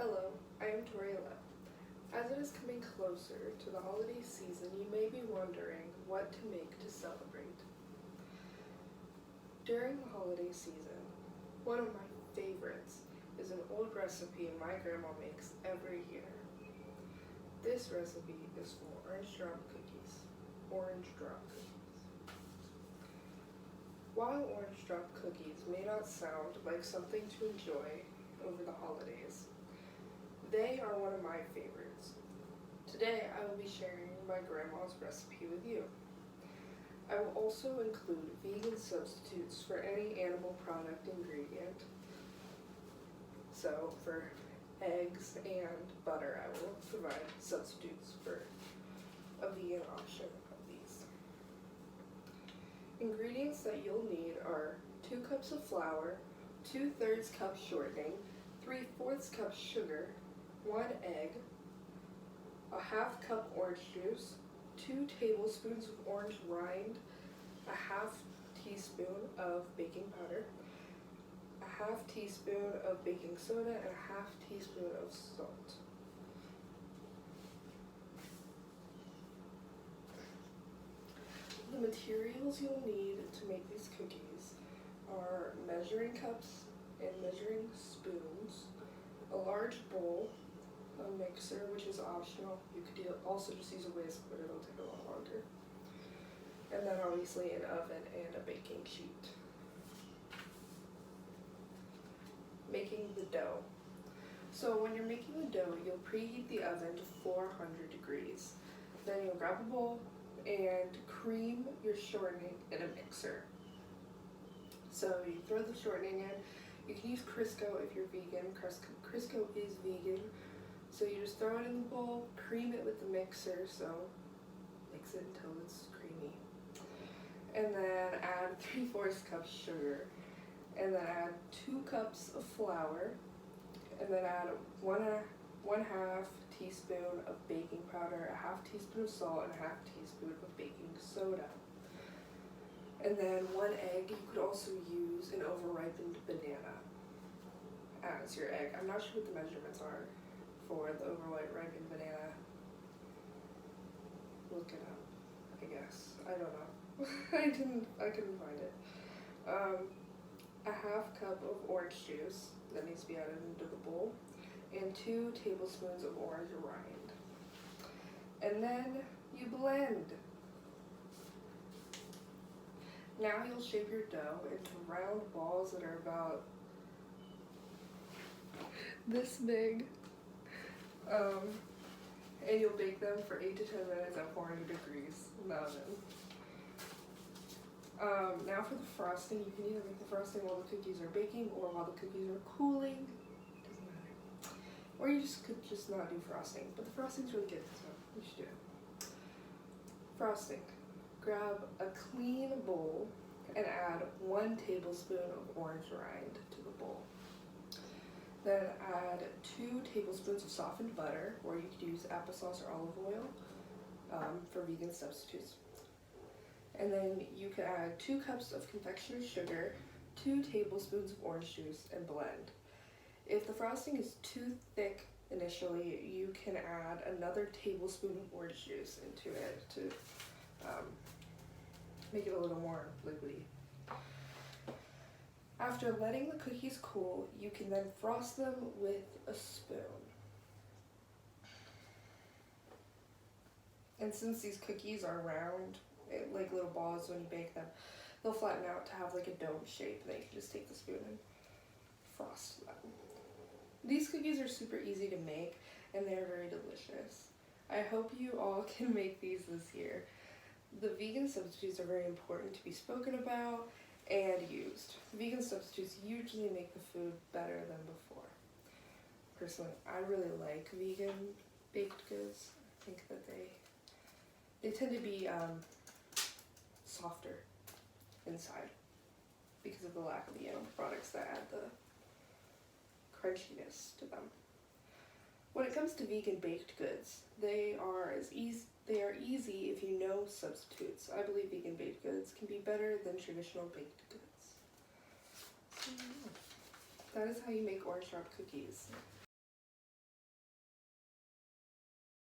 Hello, I am Toriela. As it is coming closer to the holiday season, you may be wondering what to make to celebrate. During the holiday season, one of my favorites is an old recipe my grandma makes every year. This recipe is for orange drop cookies. Orange drop cookies. While orange drop cookies may not sound like something to enjoy over the holidays, they are one of my favorites. Today I will be sharing my grandma's recipe with you. I will also include vegan substitutes for any animal product ingredient. So for eggs and butter, I will provide substitutes for a vegan option of these. Ingredients that you'll need are 2 cups of flour, 2/3 cup shortening, 3/4 cup sugar, 1 egg, a 1/2 cup orange juice, 2 tablespoons of orange rind, a 1/2 teaspoon of baking powder, a 1/2 teaspoon of baking soda, and a 1/2 teaspoon of salt. The materials you'll need to make these cookies are measuring cups and measuring spoons, a large bowl, a mixer, which is optional. You could also just use a whisk, but it'll take a lot longer. And then obviously an oven and a baking sheet. Making the dough. So when you're making the dough, you'll preheat the oven to 400 degrees. Then you'll grab a bowl and cream your shortening in a mixer. So you throw the shortening in. You can use Crisco if you're vegan. Crisco is vegan. So you just throw it in the bowl, cream it with the mixer, so mix it until it's creamy. And then add 3/4 cups sugar. And then add 2 cups of flour. And then add one half teaspoon of baking powder, a 1/2 teaspoon of salt, and a 1/2 teaspoon of baking soda. And then 1 egg. You could also use an overripened banana as your egg. I'm not sure what the measurements are for the overripened banana. Look it up, I guess. I don't know. I couldn't find it. A 1/2 cup of orange juice that needs to be added into the bowl, and 2 tablespoons of orange rind. And then you blend. Now you'll shape your dough into round balls that are about this big. And you'll bake them for 8 to 10 minutes at 400 degrees in the oven. Now for the frosting, you can either make the frosting while the cookies are baking or while the cookies are cooling. Doesn't matter. Or you could just not do frosting, but the frosting's really good, so you should do it. Frosting. Grab a clean bowl and add 1 tablespoon of orange rind to the bowl. Then add 2 tablespoons of softened butter, or you could use applesauce or olive oil for vegan substitutes. And then you could add 2 cups of confectioner's sugar, 2 tablespoons of orange juice, and blend. If the frosting is too thick initially, you can add another tablespoon of orange juice into it to make it a little more liquidy. After letting the cookies cool, you can then frost them with a spoon. And since these cookies are round, like little balls when you bake them, they'll flatten out to have like a dome shape, and then you can just take the spoon and frost them. These cookies are super easy to make, and they're very delicious. I hope you all can make these this year. The vegan substitutes are very important to be spoken about and used. Vegan substitutes usually make the food better than before. Personally, I really like vegan baked goods. I think that they tend to be softer inside because of the lack of the animal products that add the crunchiness to them. When it comes to vegan baked goods, they are easy if you know substitutes. I believe vegan baked goods can be better than traditional baked goods. So, that is how you make orange drop cookies.